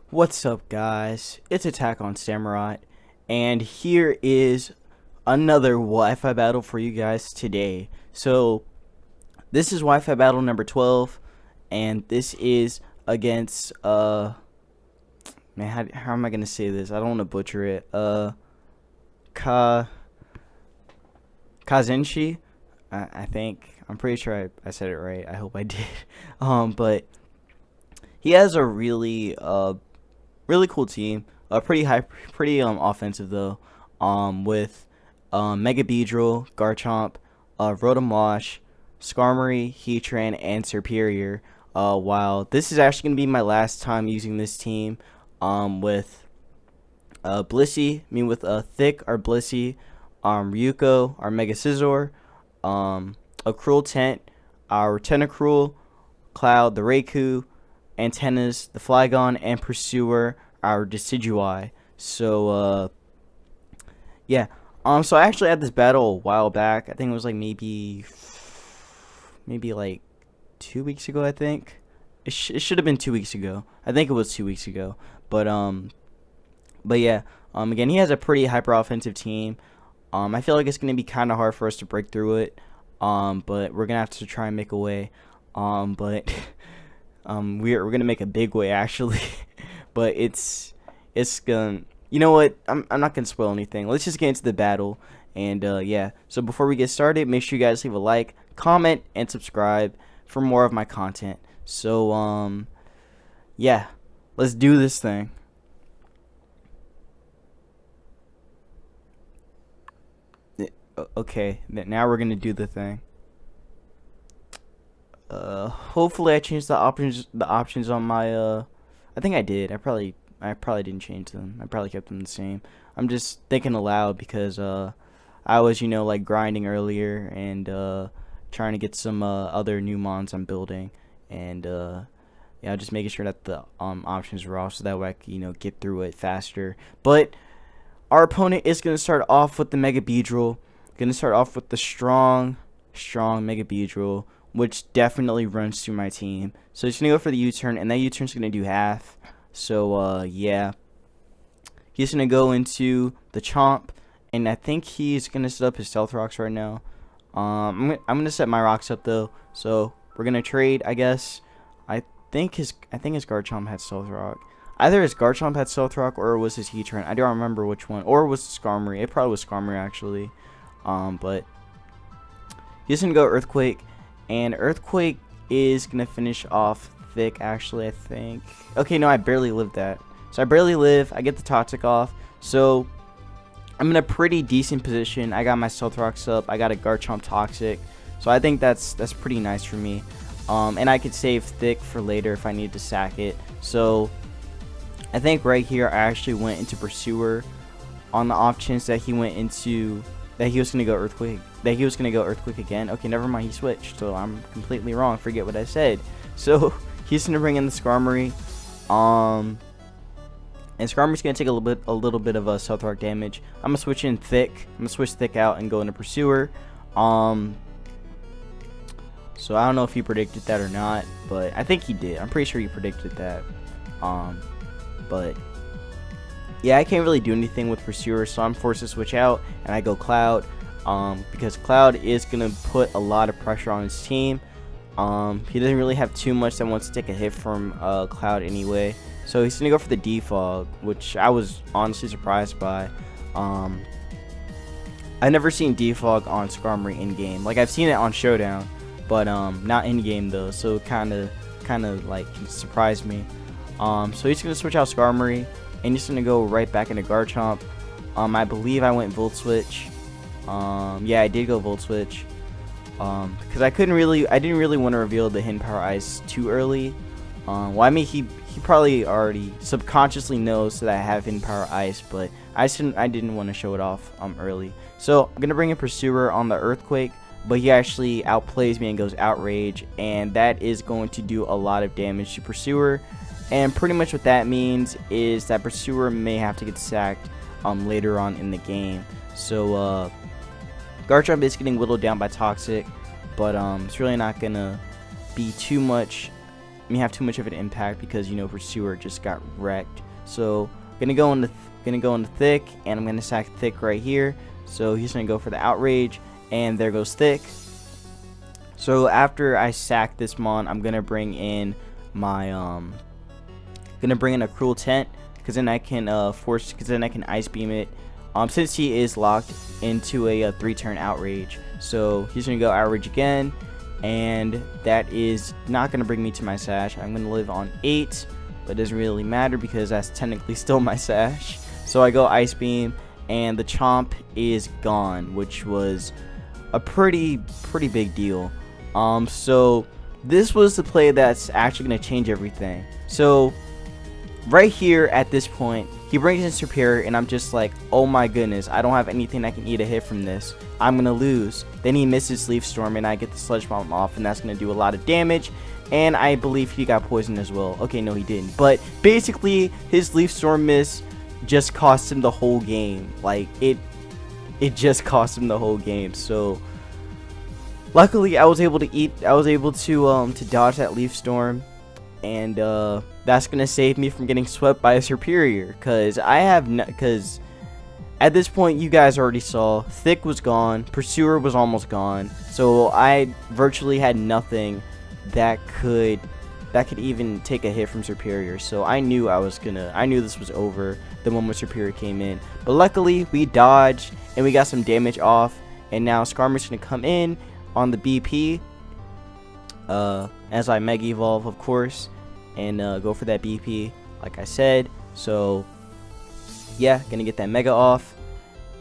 What's up, guys? It's Attack on Samurai, and here is another Wi-Fi battle for you guys today. So, this is Wi-Fi battle number 12, and this is against, man, how am I gonna say this? I don't want to butcher it. Ka Kazenshi, I think. I'm pretty sure I said it right. I hope I did. But he has a really cool team. Pretty offensive though. With Mega Beedrill, Garchomp, Rotom, Skarmory, Heatran, and Superior. While this is actually gonna be my last time using this team. With Blissey, with Thick our Blissey, Ryuko, our Mega Scizor, a Cruel Tent, our Tentacruel, Cloud, the Raikou, Antennas, the Flygon, and Pursuer, our Decidueye. So, yeah. So I actually had this battle a while back. I think it was like maybe like 2 weeks ago. I think it should have been 2 weeks ago. I think it was 2 weeks ago. But yeah. Again, he has a pretty hyper offensive team. I feel like it's gonna be kind of hard for us to break through it. But we're gonna have to try and make a way. But we're gonna make a big way actually. But it's gonna, you know what, I'm not gonna spoil anything. Let's just get into the battle. And yeah, so before we get started, make sure you guys leave a like, comment, and subscribe for more of my content. So yeah, let's do this thing. Okay, now we're gonna do the thing. Hopefully I changed the options on my I think I did. I probably didn't change them. I probably kept them the same. I'm just thinking aloud because I was, like, grinding earlier and trying to get some other new mons I'm building, and yeah, just making sure that the options were off so that way I could, get through it faster. But our opponent is gonna start off with the Mega Beedrill. Gonna start off with the strong Mega Beedrill, which definitely runs through my team. So he's gonna go for the U-turn, and that U-turn's gonna do half. So yeah, he's gonna go into the Chomp, and I think he's gonna set up his Stealth Rocks right now. I'm gonna set my rocks up though. So we're gonna trade, I guess. I think his Garchomp had Stealth Rock. Either his Garchomp had Stealth Rock or it was his Heatran. I don't remember which one. Or it was Skarmory. It probably was Skarmory actually. But he's gonna go Earthquake, and Earthquake is gonna finish off Thick actually, I think. Okay, no, I barely lived that. So I barely live. I get the Toxic off. So I'm in a pretty decent position. I got my Stealth Rocks up. I got a Garchomp Toxic. So I think that's pretty nice for me. And I could save Thick for later if I need to sack it. So I think right here I actually went into Pursuer on the off chance that he went into he was gonna go Earthquake. That he was gonna go Earthquake again. Okay, never mind. He switched, so I'm completely wrong. Forget what I said. So he's gonna bring in the Skarmory, and Skarmory's gonna take a little bit of a Stealth Rock damage. I'm gonna switch in Thick. I'm gonna switch Thick out and go into Pursuer. So I don't know if he predicted that or not, but I think he did. I'm pretty sure he predicted that. But yeah, I can't really do anything with Pursuer, so I'm forced to switch out, and I go Cloud, because Cloud is going to put a lot of pressure on his team. He doesn't really have too much that wants to take a hit from Cloud anyway, so he's going to go for the Defog, which I was honestly surprised by. I've never seen Defog on Skarmory in-game. Like, I've seen it on Showdown, but not in-game though, so it kind of like surprised me. So he's going to switch out Skarmory, and he's gonna go right back into Garchomp. I believe I went Volt Switch. Yeah, I did go Volt Switch. Because I didn't really want to reveal the Hidden Power Ice too early. Well, I mean, he probably already subconsciously knows that I have Hidden Power Ice, but I didn't want to show it off early. So I'm gonna bring in Pursuer on the Earthquake, but he actually outplays me and goes Outrage, and that is going to do a lot of damage to Pursuer. And pretty much what that means is that Pursuer may have to get sacked later on in the game. So Garchomp is getting whittled down by Toxic, but it's really not gonna be too much have too much of an impact because, you know, Pursuer just got wrecked. So gonna go into Thick, and I'm gonna sack Thick right here. So he's gonna go for the Outrage, and there goes Thick. So after I sack this mon, I'm gonna bring in my a Cruel Tent, because then I can Ice Beam it. Since he is locked into a 3-turn Outrage, so he's gonna go Outrage again, and that is not gonna bring me to my sash. I'm gonna live on 8, but it doesn't really matter because that's technically still my sash. So I go Ice Beam, and the Chomp is gone, which was a pretty big deal. So this was the play that's actually going to change everything. So right here at this point, he brings in Superior, and I'm just like, oh my goodness, I don't have anything that can eat a hit from this. I'm going to lose. Then he misses Leaf Storm, and I get the Sludge Bomb off, and that's going to do a lot of damage. And I believe he got poisoned as well. Okay, no, he didn't. But basically, his Leaf Storm miss just cost him the whole game. Like, it just cost him the whole game. So luckily, I was able to dodge that Leaf Storm, and that's gonna save me from getting swept by a Superior. Cause at this point, you guys already saw Thick was gone, Pursuer was almost gone, so I virtually had nothing that could even take a hit from Superior. So I knew this was over the moment Superior came in. But luckily, we dodged and we got some damage off, and now Skarmory's gonna come in on the BP as I Mega Evolve, of course, and go for that BP like I said. So yeah, gonna get that Mega off,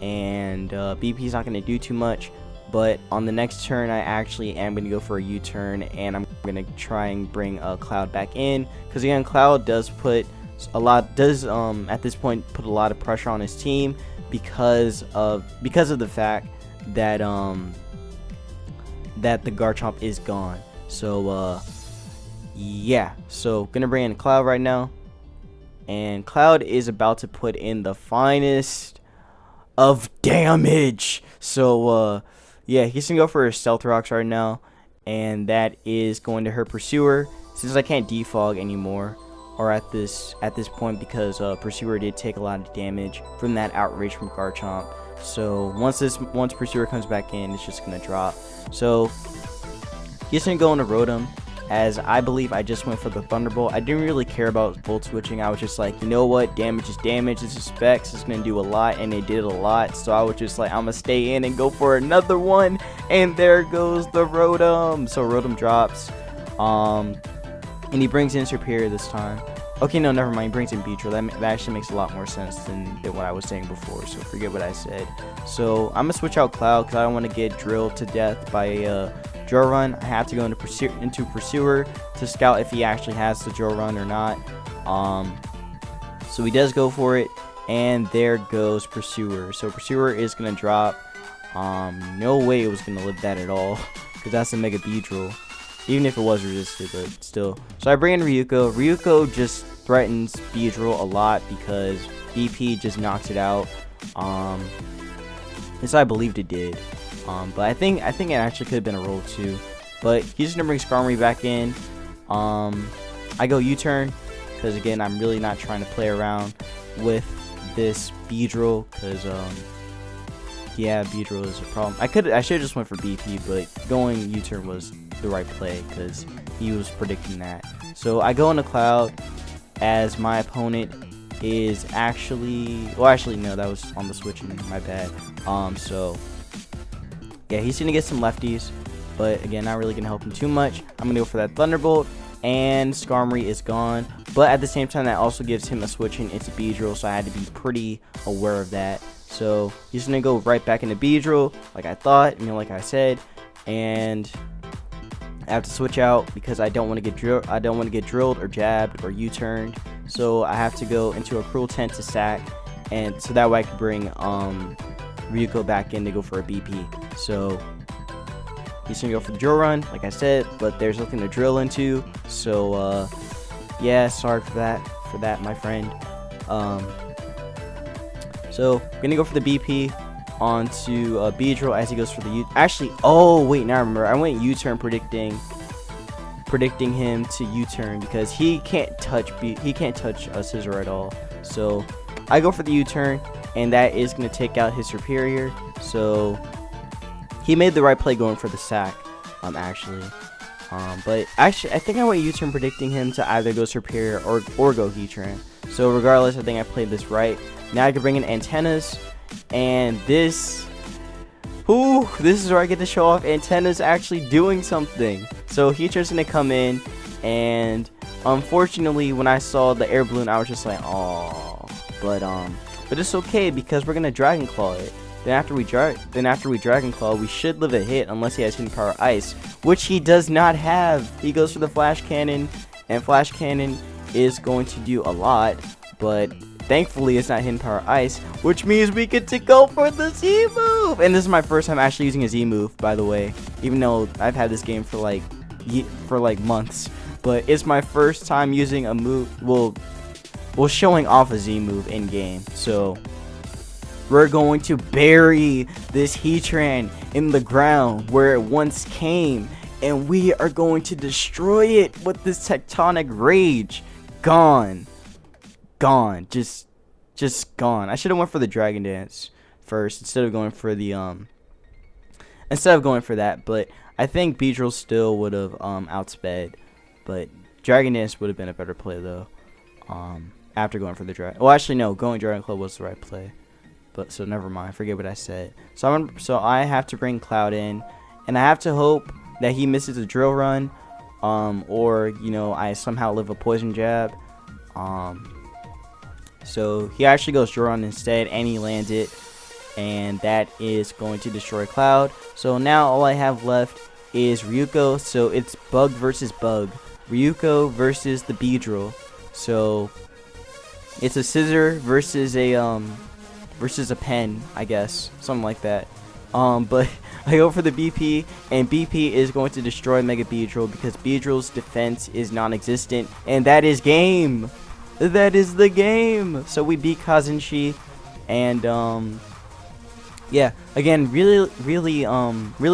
and BP's not gonna do too much, but on the next turn I actually am gonna go for a U-turn, and I'm gonna try and bring Cloud back in, because again, Cloud does at this point put a lot of pressure on his team because of the fact that that the Garchomp is gone. So yeah, so gonna bring in Cloud right now, and Cloud is about to put in the finest of damage. So yeah, he's gonna go for his Stealth Rocks right now, and that is going to hurt Pursuer, since I can't defog anymore, or at this point, because Pursuer did take a lot of damage from that Outrage from Garchomp. So once Pursuer comes back in, it's just gonna drop. So he's gonna go into Rotom, as I believe I just went for the Thunderbolt. I didn't really care about Volt switching. I was just like, you know what, damage is damage. This is Specs, it's gonna do a lot, and it did a lot. So I was just like, I'm gonna stay in and go for another one, and there goes the Rotom. So Rotom drops, and he brings in Superior this time. Okay, no, never mind. He brings in Beedrill. That actually makes a lot more sense than what I was saying before, so forget what I said. So I'm gonna switch out Cloud because I don't want to get drilled to death by Drill Run. I have to go into Pursuer to scout if he actually has the Drill Run or not. So he does go for it, and there goes Pursuer. So Pursuer is gonna drop. No way it was gonna live that at all, because that's a Mega Beedrill. Even if it was resisted, but still. So I bring in Ryuko. Ryuko just threatens Beedrill a lot because BP just knocks it out. This I believed it did. But I think it actually could have been a roll too. But he's gonna bring Skarmory back in. I go U-turn because again, I'm really not trying to play around with this Beedrill, because yeah, Beedrill is a problem. I should have just went for BP, but going U-turn was the right play because he was predicting that. So I go into Cloud, as my opponent is actually no, that was on the switching, my bad. So yeah, he's gonna get some lefties, but again, not really gonna help him too much. I'm gonna go for that Thunderbolt, and Skarmory is gone, but at the same time that also gives him a switching into Beedrill, so I had to be pretty aware of that. So he's gonna go right back into Beedrill like I thought, like I said, and I have to switch out because I don't want to get drilled or jabbed or U-turned. So I have to go into a Cruel Tent to sack, and so that way I can bring Ryuko back in to go for a BP. So he's gonna go for the Drill Run, like I said, but there's nothing to drill into. So yeah, sorry for that, my friend. So I'm gonna go for the BP onto Beedrill as he goes for the U. Actually, oh wait, now I remember. I went U-turn predicting predicting him to U-turn because he can't touch Scizor at all. So I go for the U-turn, and that is going to take out his superior. So he made the right play going for the sack, actually. But actually, I think I went U-turn predicting him to either go superior or go Heatran. So regardless, I think I played this right. Now I can bring in antennas, and this is where I get to show off antennas actually doing something. So Heatran's gonna come in, and unfortunately, when I saw the air balloon, I was just like, oh, but it's okay because we're gonna Dragon Claw it. Then after we Dragon Claw, we should live a hit unless he has Hidden Power Ice, which he does not have. He goes for the Flash Cannon, and Flash Cannon is going to do a lot, but thankfully it's not Hidden Power Ice, which means we get to go for the Z move. And this is my first time actually using a Z move, by the way, even though I've had this game for like months, but it's my first time using a move, well showing off a Z move in game. So we're going to bury this Heatran in the ground where it once came, and we are going to destroy it with this Tectonic Rage. Gone, just gone. I should have went for the Dragon Dance first instead of going for that, but I think Beedrill still would have outsped, but Dragon Dance would have been a better play though. After going for the Dragon, well, actually no, going Dragon Claw was the right play. But so never mind, forget what I said. So I have to bring Cloud in, and I have to hope that he misses a Drill Run, or I somehow live a Poison Jab. So he actually goes Drill Run instead, and he lands it, and that is going to destroy Cloud. So now all I have left is Ryuko. So it's Bug versus Bug, Ryuko versus the Beedrill. So it's a Scizor versus a pen, I guess, something like that. But I go for the BP, and BP is going to destroy Mega Beedrill because Beedrill's defense is non-existent, and that is game. That is the game. So we beat Kazenshi, and yeah, again, really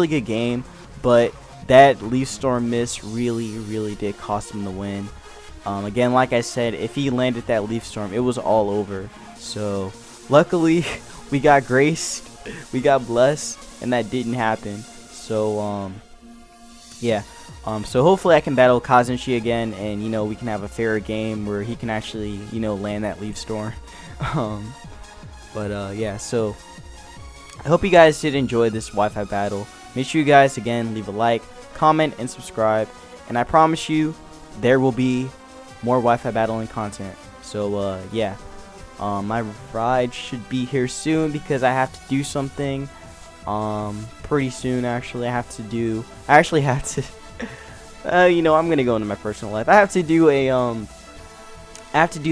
good game, but that Leaf Storm miss really did cost him the win. Again, like I said, if he landed that Leaf Storm, it was all over. So luckily, we got graced, we got blessed, and that didn't happen. So, yeah. So hopefully I can battle Kazenshi again, and, we can have a fairer game where he can actually, land that Leaf Storm. Yeah, so I hope you guys did enjoy this Wi-Fi battle. Make sure you guys, again, leave a like, comment, and subscribe. And I promise you, there will be more Wi-Fi battling content. So, yeah. My ride should be here soon because I have to do something pretty soon. Actually, I actually have to I'm gonna go into my personal life. I have to do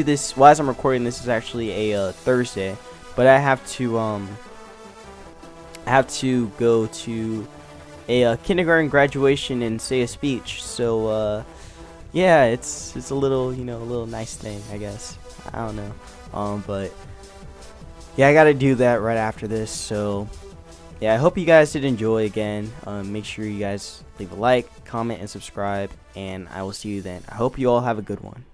this while I'm recording. This is actually a Thursday, but I have to go to a kindergarten graduation and say a speech. So yeah, it's a little a little nice thing, I guess. I don't know. But yeah, I gotta do that right after this. So yeah, I hope you guys did enjoy again. Make sure you guys leave a like, comment, and subscribe, and I will see you then. I hope you all have a good one.